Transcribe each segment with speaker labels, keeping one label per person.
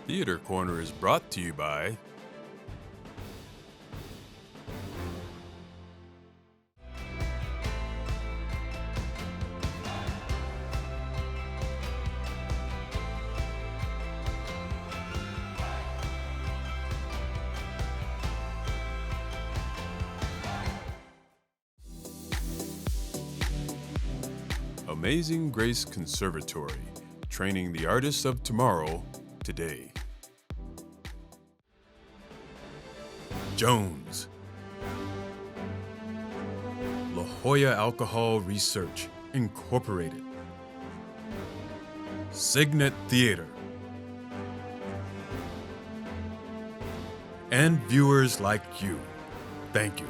Speaker 1: Theater Corner is brought to you by Amazing Grace Conservatory, training the artists of tomorrow today. Jones. La Jolla Alcohol Research, Incorporated. Signet Theater. And viewers like you, thank you.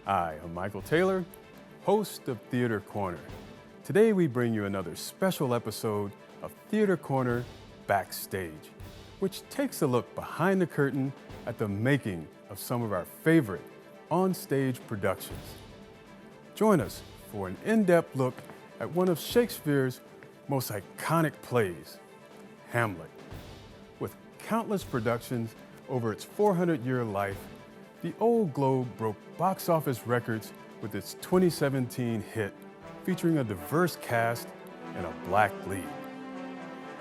Speaker 1: Hi, I'm Michael Taylor, host of Theater Corner. Today we bring you another special episode of Theater Corner Backstage, which takes a look behind the curtain at the making of some of our favorite on-stage productions. Join us for an in-depth look at one of Shakespeare's most iconic plays, Hamlet. With countless productions over its 400-year life, the Old Globe broke box office records with its 2017 hit featuring a diverse cast and a black lead.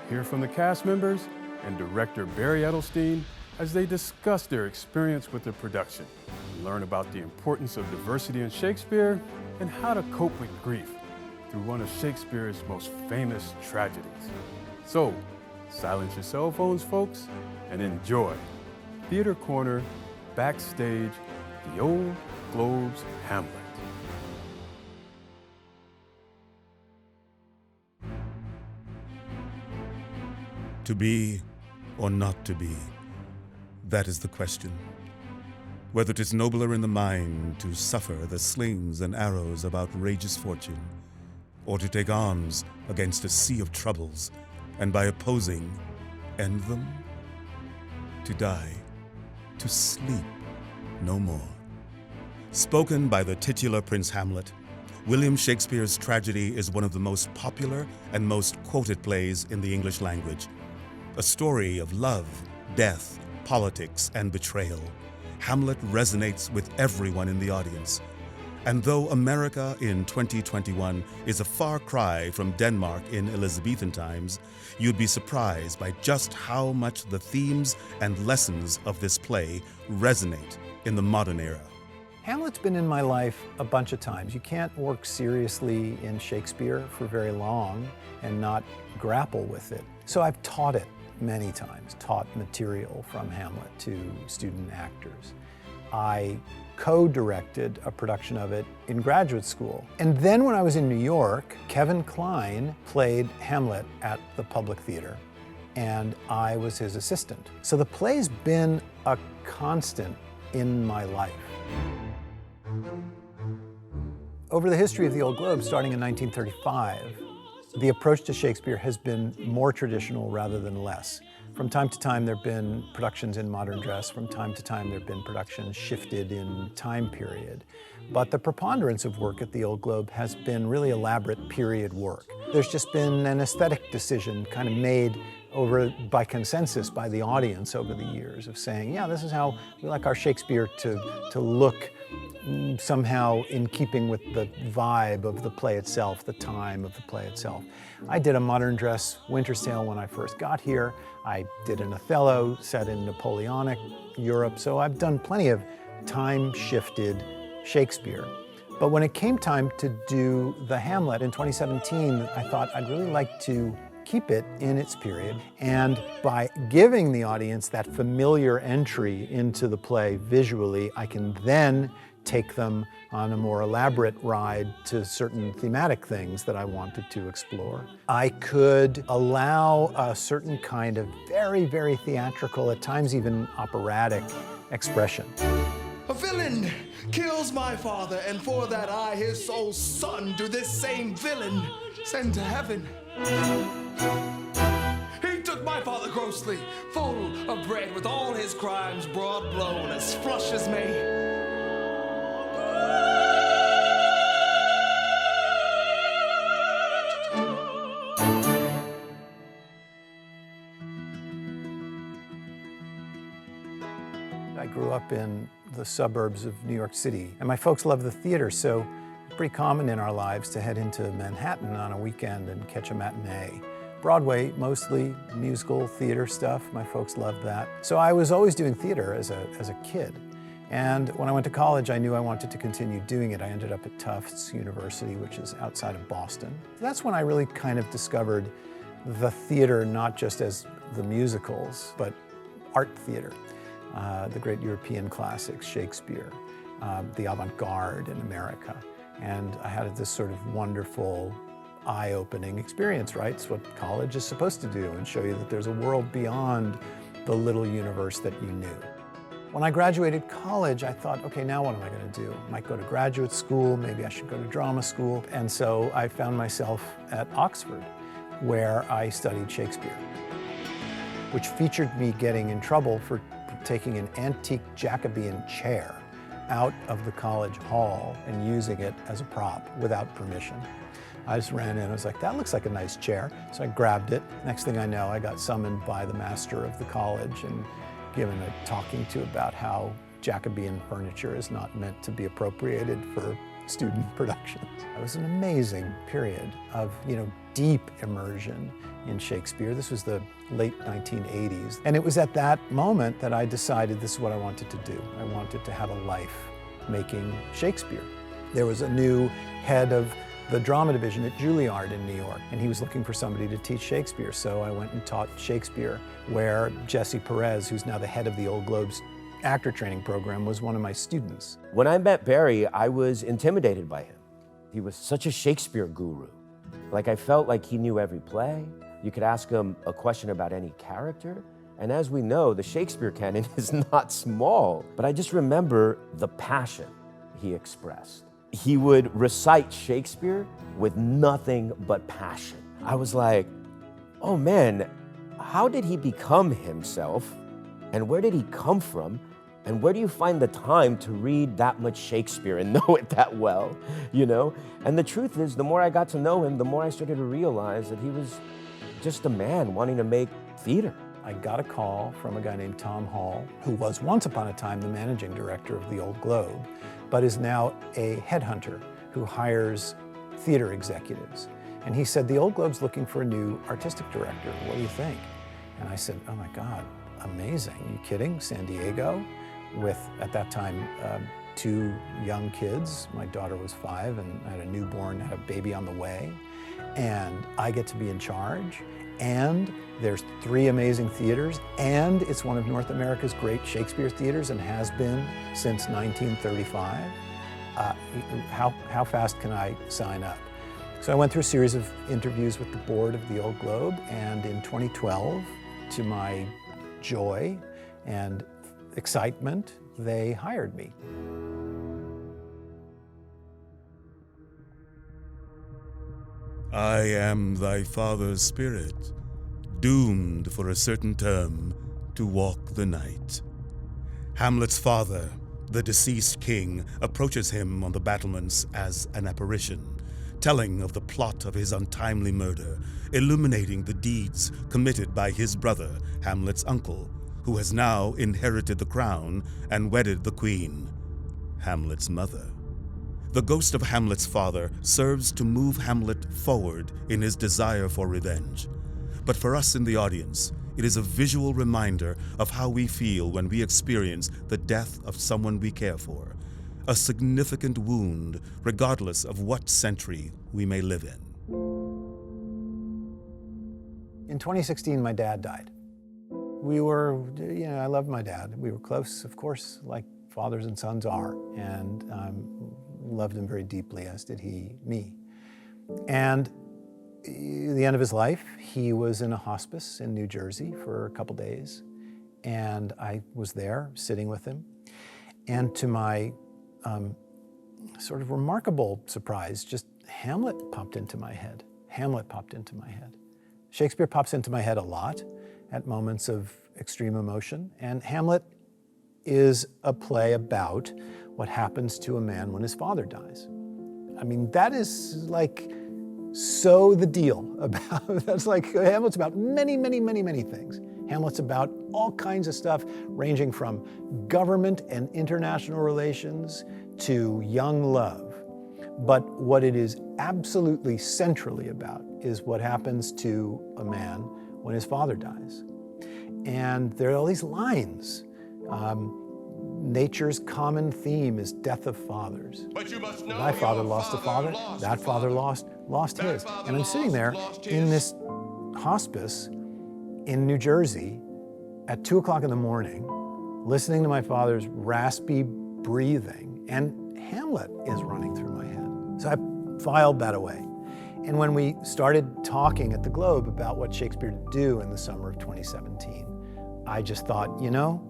Speaker 1: Hear from the cast members and director Barry Edelstein as they discuss their experience with the production. Learn about the importance of diversity in Shakespeare and how to cope with grief through one of Shakespeare's most famous tragedies. So, silence your cell phones, folks, and enjoy Theater Corner Backstage, the Old Globe's Hamlet.
Speaker 2: To be or not to be, that is the question. Whether 'tis nobler in the mind to suffer the slings and arrows of outrageous fortune, or to take arms against a sea of troubles, and by opposing, end them? To die, to sleep no more. Spoken by the titular Prince Hamlet, William Shakespeare's tragedy is one of the most popular and most quoted plays in the English language. A story of love, death, politics, and betrayal, Hamlet resonates with everyone in the audience. And though America in 2021 is a far cry from Denmark in Elizabethan times, you'd be surprised by just how much the themes and lessons of this play resonate in the modern era.
Speaker 3: Hamlet's been in my life a bunch of times. You can't work seriously in Shakespeare for very long and not grapple with it. So I've taught it many times, taught material from Hamlet to student actors. I co-directed a production of it in graduate school. And then when I was in New York, Kevin Kline played Hamlet at the Public Theater, and I was his assistant. So the play's been a constant in my life. Over the history of the Old Globe, starting in 1935, the approach to Shakespeare has been more traditional rather than less. From time to time, there have been productions in modern dress. From time to time, there have been productions shifted in time period. But the preponderance of work at the Old Globe has been really elaborate period work. There's just been an aesthetic decision kind of made by consensus by the audience over the years of saying, yeah, this is how we like our Shakespeare to look somehow in keeping with the vibe of the play itself, the time of the play itself. I did a modern dress Winter's Tale when I first got here. I did an Othello set in Napoleonic Europe, so I've done plenty of time-shifted Shakespeare. But when it came time to do the Hamlet in 2017, I thought I'd really like to keep it in its period, and by giving the audience that familiar entry into the play visually, I can then take them on a more elaborate ride to certain thematic things that I wanted to explore. I could allow a certain kind of very, very theatrical, at times even operatic expression.
Speaker 4: A villain kills my father, and for that I, his sole son, do this same villain send to heaven. He took my father grossly, full of bread, with all his crimes broad blown, as flush as May.
Speaker 3: I grew up in the suburbs of New York City, and my folks love the theater, so it's pretty common in our lives to head into Manhattan on a weekend and catch a matinee. Broadway, mostly musical theater stuff. My folks loved that. So I was always doing theater as a kid. And when I went to college, I knew I wanted to continue doing it. I ended up at Tufts University, which is outside of Boston. That's when I really kind of discovered the theater, not just as the musicals, but art theater. The great European classics, Shakespeare, the avant-garde in America. And I had this sort of wonderful, eye-opening experience, right? It's what college is supposed to do, and show you that there's a world beyond the little universe that you knew. When I graduated college, I thought, okay, now what am I going to do? I might go to graduate school, maybe I should go to drama school. And so I found myself at Oxford, where I studied Shakespeare, which featured me getting in trouble for taking an antique Jacobean chair out of the college hall and using it as a prop without permission. I just ran in, I was like, that looks like a nice chair. So I grabbed it. Next thing I know, I got summoned by the master of the college and given a talking to about how Jacobean furniture is not meant to be appropriated for student productions. It was an amazing period of, deep immersion in Shakespeare. This was the late 1980s. And it was at that moment that I decided this is what I wanted to do. I wanted to have a life making Shakespeare. There was a new head of the drama division at Juilliard in New York, and he was looking for somebody to teach Shakespeare. So I went and taught Shakespeare, where Jesse Perez, who's now the head of the Old Globe's actor training program, was one of my students.
Speaker 5: When I met Barry, I was intimidated by him. He was such a Shakespeare guru. Like, I felt like he knew every play. You could ask him a question about any character. And as we know, the Shakespeare canon is not small. But I just remember the passion he expressed. He would recite Shakespeare with nothing but passion. I was like, oh man, how did he become himself? And where did he come from? And where do you find the time to read that much Shakespeare and know it that well, And the truth is, the more I got to know him, the more I started to realize that he was just a man wanting to make theater.
Speaker 3: I got a call from a guy named Tom Hall, who was once upon a time the managing director of the Old Globe, but is now a headhunter who hires theater executives. And he said, the Old Globe's looking for a new artistic director. What do you think? And I said, oh my God, amazing. Are you kidding? San Diego, with, at that time, 2 young kids. My daughter was 5 and I had a newborn, had a baby on the way. And I get to be in charge. And there's 3 amazing theaters, and it's one of North America's great Shakespeare theaters and has been since 1935. How fast can I sign up? So I went through a series of interviews with the board of the Old Globe, and in 2012, to my joy and excitement, they hired me.
Speaker 2: I am thy father's spirit, doomed for a certain term to walk the night. Hamlet's father, the deceased king, approaches him on the battlements as an apparition, telling of the plot of his untimely murder, illuminating the deeds committed by his brother, Hamlet's uncle, who has now inherited the crown and wedded the queen, Hamlet's mother. The ghost of Hamlet's father serves to move Hamlet forward in his desire for revenge. But for us in the audience, it is a visual reminder of how we feel when we experience the death of someone we care for, a significant wound regardless of what century we may live in.
Speaker 3: In 2016, my dad died. We were, I loved my dad. We were close, of course, like fathers and sons are, and loved him very deeply, as did he me. And at the end of his life, he was in a hospice in New Jersey for a couple days, and I was there sitting with him. And to my sort of remarkable surprise, just Hamlet popped into my head. Hamlet popped into my head. Shakespeare pops into my head a lot at moments of extreme emotion, and Hamlet is a play about what happens to a man when his father dies. I mean, that is like so the deal about, that's like, Hamlet's about many, many, many, many things. Hamlet's about all kinds of stuff ranging from government and international relations to young love. But what it is absolutely centrally about is what happens to a man when his father dies. And there are all these lines. Nature's common theme is death of fathers.
Speaker 4: But you must know
Speaker 3: Thy father
Speaker 4: your
Speaker 3: lost a father,
Speaker 4: lost
Speaker 3: that
Speaker 4: a
Speaker 3: father lost his.
Speaker 4: father
Speaker 3: And I'm sitting there
Speaker 4: lost
Speaker 3: in
Speaker 4: his.
Speaker 3: this hospice in New Jersey at 2 o'clock in the morning, listening to my father's raspy breathing, and Hamlet is running through my head. So I filed that away. And when we started talking at the Globe about what Shakespeare to do in the summer of 2017, I just thought, you know,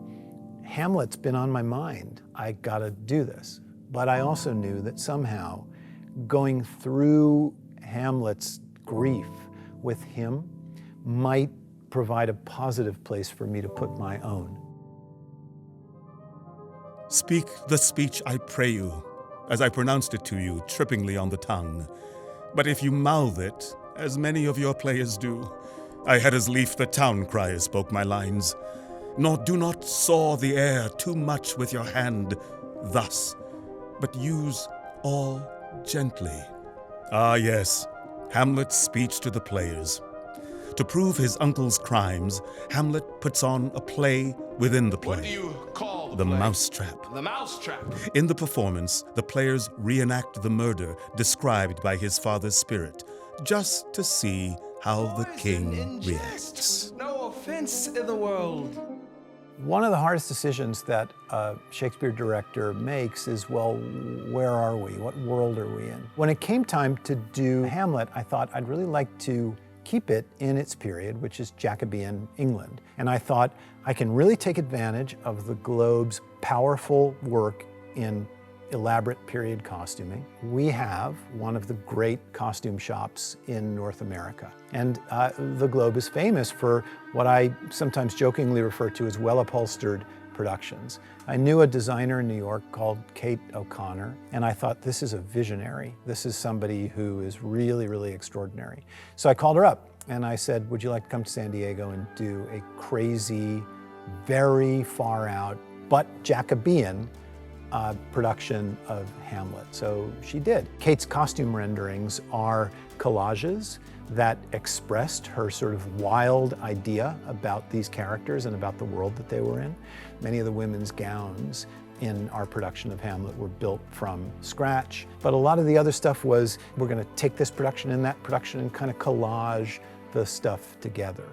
Speaker 3: Hamlet's been on my mind. I gotta do this. But I also knew that somehow going through Hamlet's grief with him might provide a positive place for me to put my own.
Speaker 2: Speak the speech, I pray you, as I pronounced it to you, trippingly on the tongue. But if you mouth it, as many of your players do, I had as lief the town crier spoke my lines. Nor do not saw the air too much with your hand, thus, but use all gently. Ah, yes, Hamlet's speech to the players. To prove his uncle's crimes, Hamlet puts on a play within the play.
Speaker 4: What do you call
Speaker 2: The
Speaker 4: play?
Speaker 2: Mousetrap.
Speaker 4: The Mousetrap.
Speaker 2: In the performance, the players reenact the murder described by his father's spirit, just to see how the king
Speaker 4: Poison in jest.
Speaker 2: reacts.
Speaker 4: No offense in the world.
Speaker 3: One of the hardest decisions that a Shakespeare director makes is, well, where are we? What world are we in? When it came time to do Hamlet, I thought I'd really like to keep it in its period, which is Jacobean England. And I thought I can really take advantage of the Globe's powerful work in elaborate period costuming. We have one of the great costume shops in North America. And the Globe is famous for what I sometimes jokingly refer to as well-upholstered productions. I knew a designer in New York called Kate O'Connor, and I thought, this is a visionary. This is somebody who is really, really extraordinary. So I called her up and I said, would you like to come to San Diego and do a crazy, very far out, but Jacobean production of Hamlet? So she did. Kate's costume renderings are collages that expressed her sort of wild idea about these characters and about the world that they were in. Many of the women's gowns in our production of Hamlet were built from scratch, but a lot of the other stuff was, we're gonna take this production and that production and kind of collage the stuff together.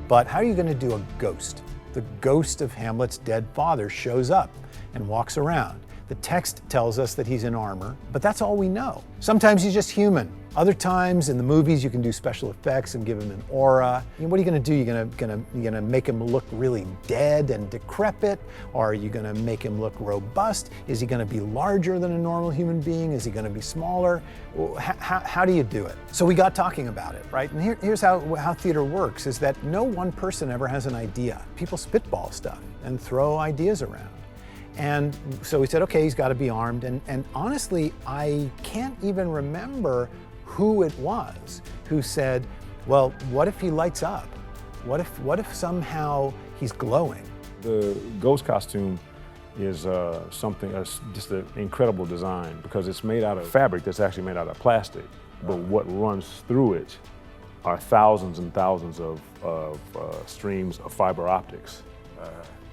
Speaker 3: But how are you gonna do a ghost? The ghost of Hamlet's dead father shows up and walks around. The text tells us that he's in armor, but that's all we know. Sometimes he's just human. Other times in the movies you can do special effects and give him an aura. What are you gonna do? You're gonna make him look really dead and decrepit? Or are you gonna make him look robust? Is he gonna be larger than a normal human being? Is he gonna be smaller? How do you do it? So we got talking about it, right? And here's how theater works, is that no one person ever has an idea. People spitball stuff and throw ideas around. And so we said, okay, he's got to be armed. And honestly, I can't even remember who it was who said, well, what if he lights up? What if somehow he's glowing?
Speaker 6: The ghost costume is just an incredible design, because it's made out of fabric that's actually made out of plastic. But what runs through it are thousands and thousands of streams of fiber optics.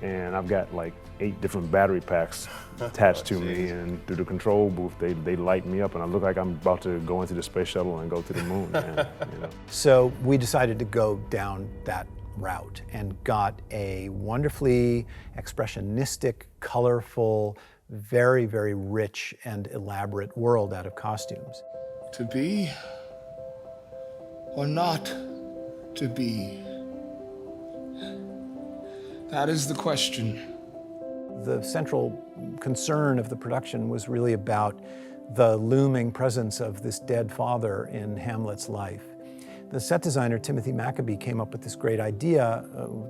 Speaker 6: And I've got like 8 different battery packs attached to me, and through the control booth, they light me up, and I look like I'm about to go into the space shuttle and go to the moon. Man, you know.
Speaker 3: So we decided to go down that route and got a wonderfully expressionistic, colorful, very, very rich and elaborate world out of costumes.
Speaker 4: To be or not to be? That is the question.
Speaker 3: The central concern of the production was really about the looming presence of this dead father in Hamlet's life. The set designer, Timothy Maccabee, came up with this great idea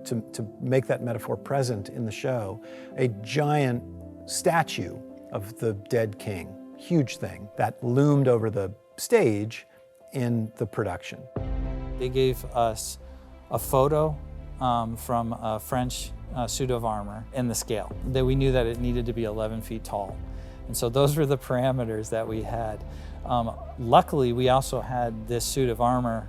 Speaker 3: to make that metaphor present in the show. A giant statue of the dead king, huge thing, that loomed over the stage in the production.
Speaker 7: They gave us a photo from a French suit of armor in the scale. That we knew that it needed to be 11 feet tall. And so those were the parameters that we had. Luckily, we also had this suit of armor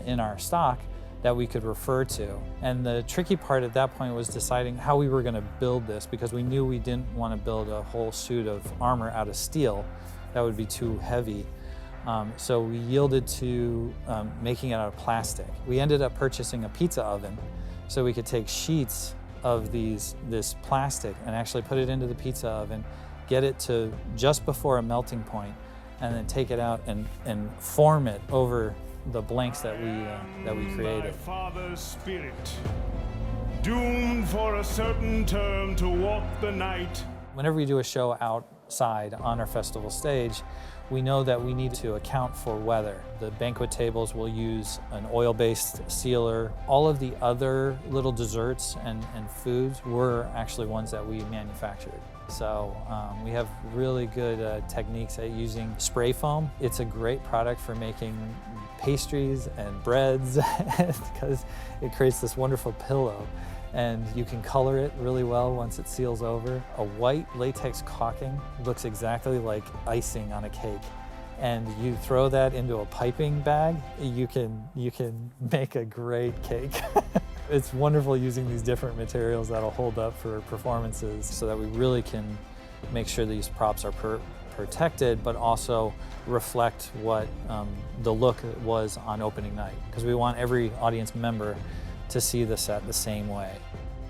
Speaker 7: in our stock that we could refer to. And the tricky part at that point was deciding how we were gonna build this, because we knew we didn't want to build a whole suit of armor out of steel. That would be too heavy. So we yielded to making it out of plastic. We ended up purchasing a pizza oven so we could take sheets of this plastic and actually put it into the pizza oven, get it to just before a melting point, and then take it out and form it over the blanks that we created.
Speaker 8: My father's spirit, doomed for a certain term to walk the night.
Speaker 7: Whenever we do a show outside on our festival stage, we know that we need to account for weather. The banquet tables will use an oil-based sealer. All of the other little desserts and foods were actually ones that we manufactured. So we have really good techniques at using spray foam. It's a great product for making pastries and breads because it creates this wonderful pillow. And you can color it really well once it seals over. A white latex caulking looks exactly like icing on a cake. And you throw that into a piping bag, you can make a great cake. It's wonderful using these different materials that'll hold up for performances so that we really can make sure these props are protected, but also reflect what the look was on opening night. Because we want every audience member to see the set the same way.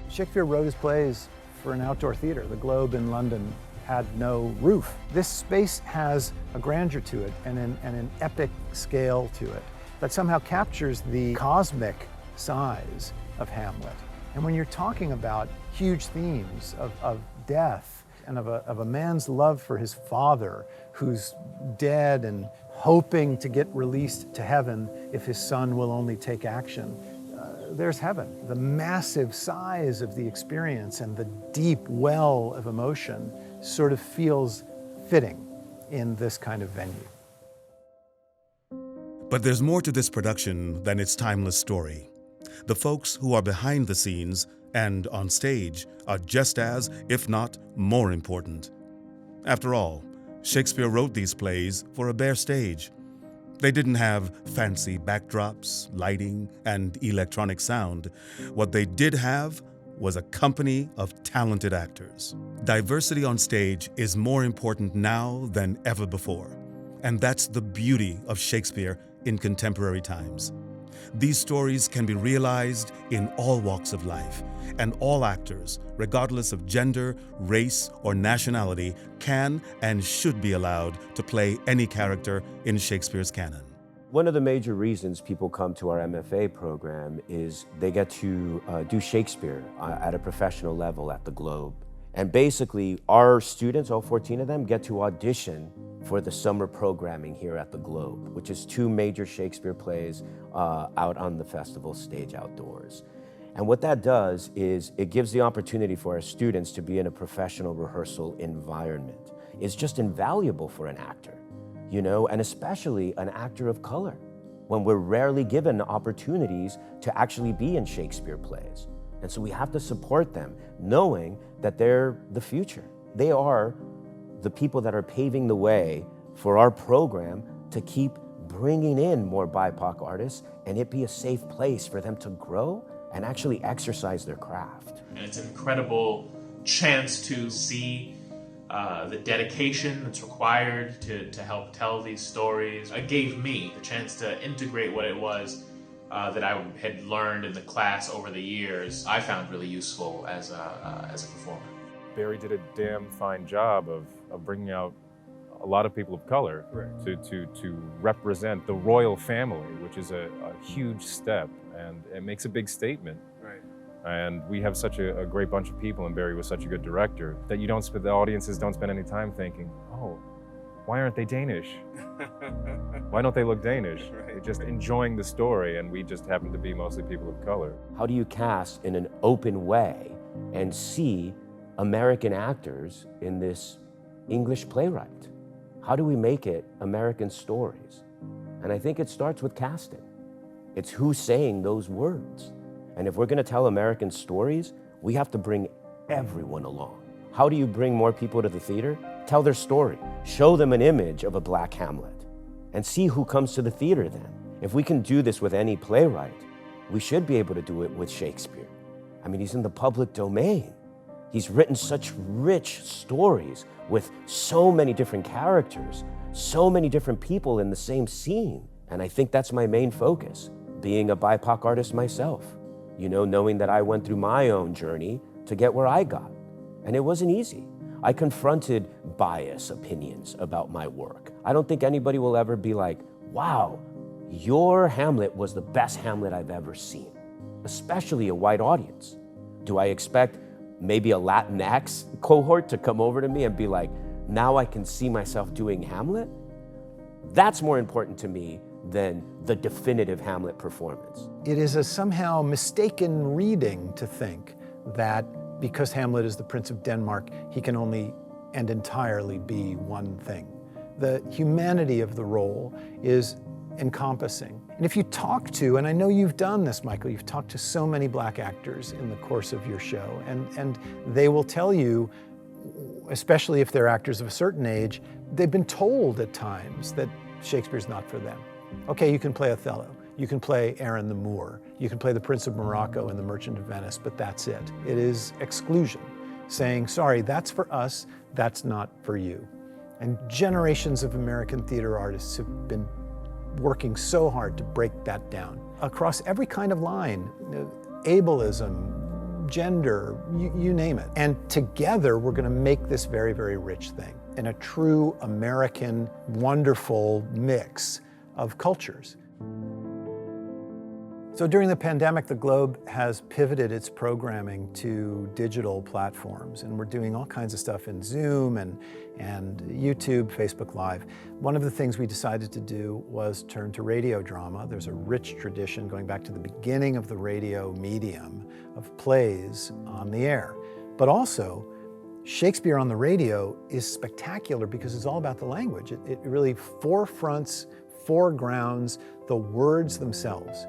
Speaker 3: Shakespeare wrote his plays for an outdoor theater. The Globe in London had no roof. This space has a grandeur to it and an epic scale to it that somehow captures the cosmic size of Hamlet. And when you're talking about huge themes of death and of a man's love for his father who's dead and hoping to get released to heaven if his son will only take action, there's heaven. The massive size of the experience and the deep well of emotion sort of feels fitting in this kind of venue.
Speaker 2: But there's more to this production than its timeless story. The folks who are behind the scenes and on stage are just as, if not more important. After all, Shakespeare wrote these plays for a bare stage. They didn't have fancy backdrops, lighting, and electronic sound. What they did have was a company of talented actors. Diversity on stage is more important now than ever before. And that's the beauty of Shakespeare in contemporary times. These stories can be realized in all walks of life, and all actors, regardless of gender, race, or nationality, can and should be allowed to play any character in Shakespeare's canon.
Speaker 5: One of the major reasons people come to our MFA program is they get to do Shakespeare at a professional level at the Globe. And basically, our students, all 14 of them, get to audition for the summer programming here at the Globe, which is 2 major Shakespeare plays out on the festival stage outdoors. And what that does is it gives the opportunity for our students to be in a professional rehearsal environment. It's just invaluable for an actor, you know, and especially an actor of color, when we're rarely given opportunities to actually be in Shakespeare plays. And so we have to support them, knowing that they're the future. They are the people that are paving the way for our program to keep bringing in more BIPOC artists and it be a safe place for them to grow and actually exercise their craft.
Speaker 9: And it's an incredible chance to see the dedication that's required to help tell these stories. It gave me the chance to integrate what it was that I had learned in the class over the years. I found really useful as a performer.
Speaker 6: Barry did a damn fine job of bringing out a lot of people of color to represent the royal family, which is a huge step, and it makes a big statement.
Speaker 1: Right.
Speaker 6: And we have such a great bunch of people, and Barry was such a good director, that the audiences don't spend any time thinking, oh, why aren't they Danish? Why don't they look Danish?
Speaker 1: Right.
Speaker 6: They're just enjoying the story, and we just happen to be mostly people of color.
Speaker 5: How do you cast in an open way and see American actors in this English playwright? How do we make it American stories? And I think it starts with casting. It's who's saying those words. And if we're gonna tell American stories, we have to bring everyone along. How do you bring more people to the theater? Tell their story. Show them an image of a black Hamlet and see who comes to the theater then. If we can do this with any playwright, we should be able to do it with Shakespeare. I mean, he's in the public domain. He's written such rich stories with so many different characters, so many different people in the same scene. And I think that's my main focus, being a BIPOC artist myself. You know, knowing that I went through my own journey to get where I got. And it wasn't easy. I confronted bias opinions about my work. I don't think anybody will ever be like, wow, your Hamlet was the best Hamlet I've ever seen, especially a white audience. Do I expect maybe a Latinx cohort to come over to me and be like, now I can see myself doing Hamlet? That's more important to me than the definitive Hamlet performance.
Speaker 3: It is a somehow mistaken reading to think that because Hamlet is the Prince of Denmark, he can only and entirely be one thing. The humanity of the role is encompassing. And if you talk to, and I know you've done this, Michael, you've talked to so many black actors in the course of your show, and they will tell you, especially if they're actors of a certain age, they've been told at times that Shakespeare's not for them. Okay, you can play Othello, you can play Aaron the Moor, you can play the Prince of Morocco and the Merchant of Venice, but that's it. It is exclusion, saying, sorry, that's for us, that's not for you. And generations of American theater artists have been working so hard to break that down. Across every kind of line, ableism, gender, you name it. And together, we're gonna make this very, very rich thing in a true American, wonderful mix of cultures. So during the pandemic, the Globe has pivoted its programming to digital platforms, and we're doing all kinds of stuff in Zoom and YouTube, Facebook Live. One of the things we decided to do was turn to radio drama. There's a rich tradition going back to the beginning of the radio medium of plays on the air. But also, Shakespeare on the radio is spectacular because it's all about the language. It really foregrounds the words themselves.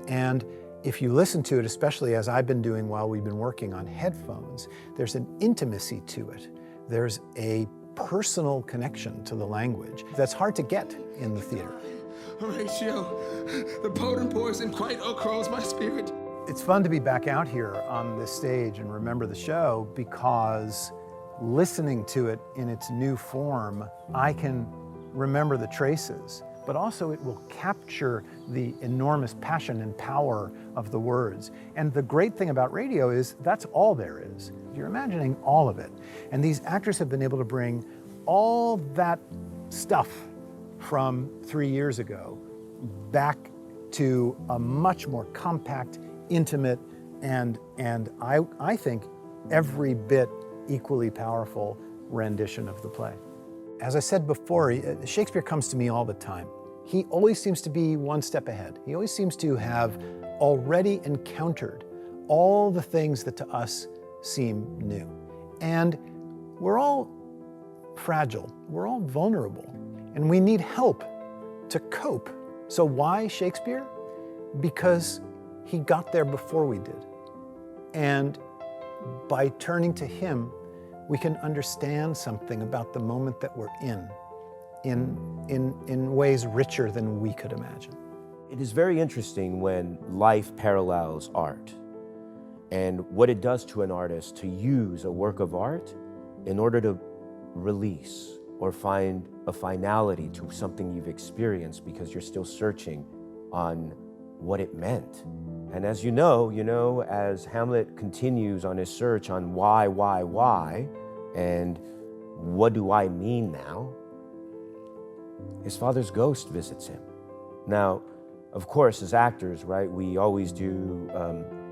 Speaker 3: And if you listen to it, especially as I've been doing while we've been working on headphones, there's an intimacy to it. There's a personal connection to the language that's hard to get in the theater.
Speaker 4: Horatio, the potent poison quite o'ercrows my spirit.
Speaker 3: It's fun to be back out here on this stage and remember the show because listening to it in its new form, I can remember the traces, but also it will capture the enormous passion and power of the words. And the great thing about radio is that's all there is. You're imagining all of it. And these actors have been able to bring all that stuff from 3 years ago back to a much more compact, intimate, and I think every bit equally powerful rendition of the play. As I said before, Shakespeare comes to me all the time. He always seems to be one step ahead. He always seems to have already encountered all the things that to us seem new. And we're all fragile, we're all vulnerable, and we need help to cope. So why Shakespeare? Because he got there before we did. And by turning to him, we can understand something about the moment that we're in ways richer than we could imagine.
Speaker 5: It is very interesting when life parallels art and what it does to an artist to use a work of art in order to release or find a finality to something you've experienced because you're still searching on what it meant. And as you know, as Hamlet continues on his search on why, and what do I mean now, his father's ghost visits him. Now, of course, as actors, right, we always do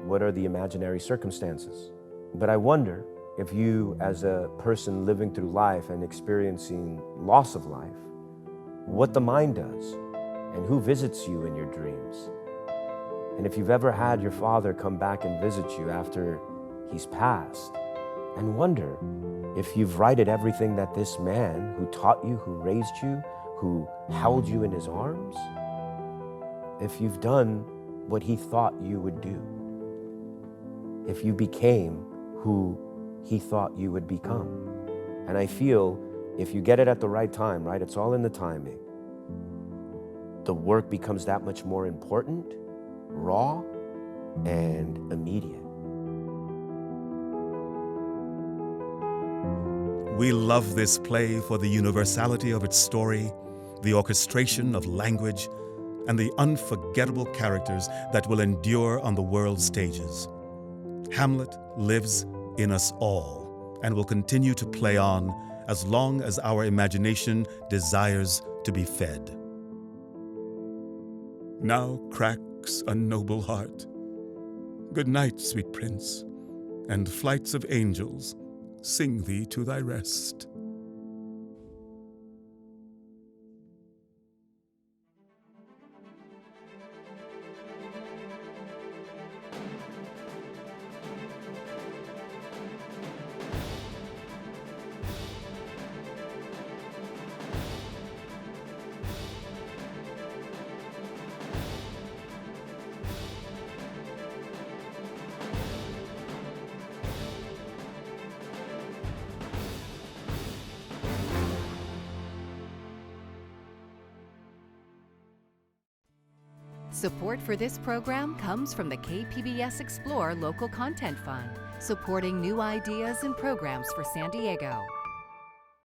Speaker 5: what are the imaginary circumstances. But I wonder if you, as a person living through life and experiencing loss of life, what the mind does and who visits you in your dreams. And if you've ever had your father come back and visit you after he's passed, and wonder if you've righted everything that this man who taught you, who raised you, who held you in his arms, if you've done what he thought you would do. if you became who he thought you would become. And I feel if you get it at the right time, right, it's all in the timing, the work becomes that much more important, raw, and immediate.
Speaker 2: We love this play for the universality of its story, the orchestration of language, and the unforgettable characters that will endure on the world's stages. Hamlet lives in us all and will continue to play on as long as our imagination desires to be fed. Now cracks a noble heart. Good night, sweet prince, and flights of angels sing thee to thy rest.
Speaker 10: Support for this program comes from the KPBS Explore Local Content Fund, supporting new ideas and programs for San Diego.